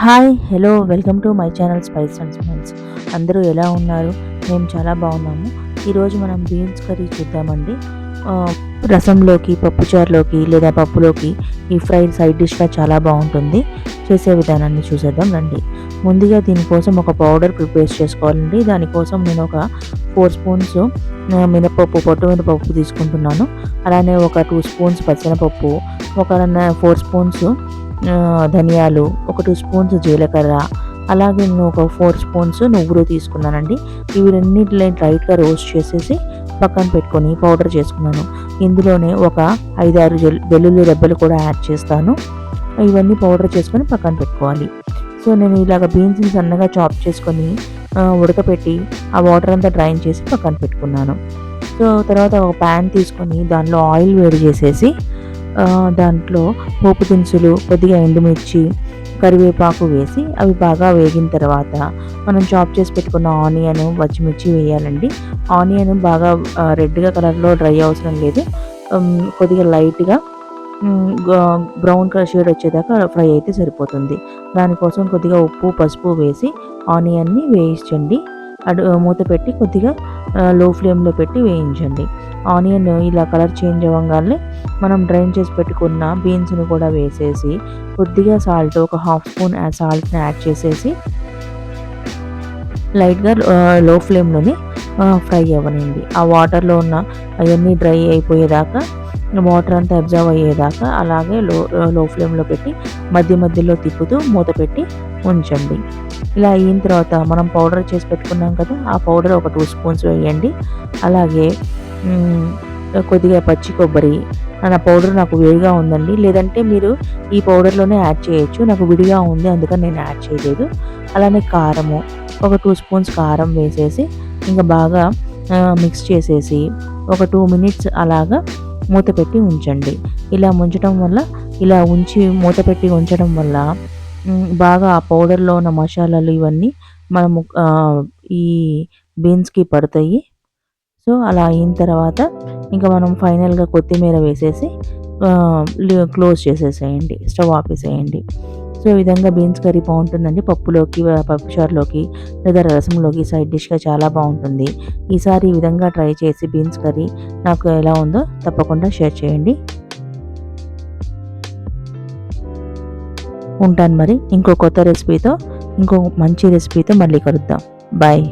Hi hello welcome to my channel spice and smiles. అందరూ ఎలా ఉన్నారు? మేము చాలా బాగున్నాము. ఈరోజు మనం బీన్స్ కర్రీ చూద్దామండి. ఆ, రసంలోకి, పప్పుచారులోకి లేదా పప్పులోకి ఈ ఫ్రై సైడ్ డిష్గా చాలా బాగుంటుంది. చేసే విధానాన్ని చూసేద్దాం రండి. ముందుగా దీనికోసం ఒక పౌడర్ ప్రిపేర్ చేసుకోవాలండి. దానికోసం నేను ఒక 4 స్పూన్స్ మినపప్పు, పొట్టు మినపప్పు తీసుకుంటున్నాను. అలానే ఒక 2 స్పూన్స్ పచ్చెనపప్పు, ఒక 4 స్పూన్స్ ధనియాలు, ఒక 2 స్పూన్స్ జీలకర్ర, అలాగే నేను ఒక 4 స్పూన్స్ నువ్వులు తీసుకున్నానండి. ఇవి రెండింటిని లైట్గా రోస్ట్ చేసేసి పక్కన పెట్టుకొని పౌడర్ చేసుకున్నాను. ఇందులోనే ఒక 5-6 వెల్లుల్లి రెబ్బలు కూడా యాడ్ చేస్తాను. ఇవన్నీ పౌడర్ చేసుకొని పక్కన పెట్టుకోవాలి. సో నేను ఇలాగ బీన్స్ని సన్నగా చాప్ చేసుకొని ఉడకపెట్టి ఆ వాటర్ అంతా డ్రైన్ చేసి పక్కన పెట్టుకున్నాను. సో తర్వాత ఒక ప్యాన్ తీసుకొని దానిలో ఆయిల్ వేడి చేసేసి దాంట్లో పోపు దినుసులు, కొద్దిగా ఎండుమిర్చి, కరివేపాకు వేసి అవి బాగా వేగిన తర్వాత మనం చాప్ చేసి పెట్టుకున్న ఆనియన్, పచ్చిమిర్చి వేయాలండి. ఆనియన్ బాగా రెడ్గా కలర్లో డ్రై అవసరం లేదు. కొద్దిగా లైట్గా బ్రౌన్ కలర్ షేడ్ వచ్చేదాకా ఫ్రై అయితే సరిపోతుంది. దానికోసం కొద్దిగా ఉప్పు, పసుపు వేసి ఆనియన్ని వేయించండి. మూత పెట్టి కొద్దిగా లో ఫ్లేమ్లో పెట్టి వేయించండి. ఆనియన్ ఇలా కలర్ చేంజ్ అవ్వగానే మనం డ్రైన్ చేసి పెట్టుకున్న బీన్స్ని కూడా వేసేసి కొద్దిగా సాల్ట్, ఒక 1/2 స్పూన్ సాల్ట్ని యాడ్ చేసేసి లైట్గా లో ఫ్లేమ్లోనే ఫ్రై అవ్వనండి. ఆ వాటర్లో ఉన్న అవన్నీ డ్రై అయిపోయేదాకా, వాటర్ అంతా అబ్జర్వ్ అయ్యేదాకా అలాగే లో ఫ్లేమ్లో పెట్టి మధ్య మధ్యలో తిప్పుతూ మూత పెట్టి ఉంచండి. ఇలా అయిన తర్వాత మనం పౌడర్ చేసి పెట్టుకున్నాం కదా, ఆ పౌడర్ ఒక 2 స్పూన్స్ వేయండి. అలాగే కొద్దిగా పచ్చి కొబ్బరి, నా పౌడర్ నాకు వేడిగా ఉందండి, లేదంటే మీరు ఈ పౌడర్లోనే యాడ్ చేయొచ్చు. నాకు విడిగా ఉంది అందుకని నేను యాడ్ చేయలేదు. అలానే కారము, ఒక 2 స్పూన్స్ కారం వేసేసి ఇంకా బాగా మిక్స్ చేసేసి ఒక 2 మినిట్స్ అలాగా మూత పెట్టి ఉంచండి. ఇలా ఉంచడం వల్ల, ఇలా ఉంచి మూత పెట్టి ఉంచడం వల్ల బాగా ఆ పౌడర్లో ఉన్న మసాలాలు ఇవన్నీ మనము ఈ బీన్స్కి పడతాయి. సో అలా అయిన తర్వాత ఇంకా మనం ఫైనల్గా కొత్తిమీర వేసేసి క్లోజ్ చేసేసేయండి, స్టవ్ ఆపేసేయండి. సో ఈ విధంగా బీన్స్ కర్రీ బాగుంటుందండి. పప్పులోకి, పప్పుచారులోకి లేదా రసంలోకి సైడ్ డిష్గా చాలా బాగుంటుంది. ఈసారి ఈ విధంగా ట్రై చేసి బీన్స్ కర్రీ నాకు ఎలా ఉందో తప్పకుండా షేర్ చేయండి. ఉంటాను మరి. ఇంకో కొత్త రెసిపీతో, ఇంకో మంచి రెసిపీతో మళ్ళీ కలుద్దాం. బాయ్.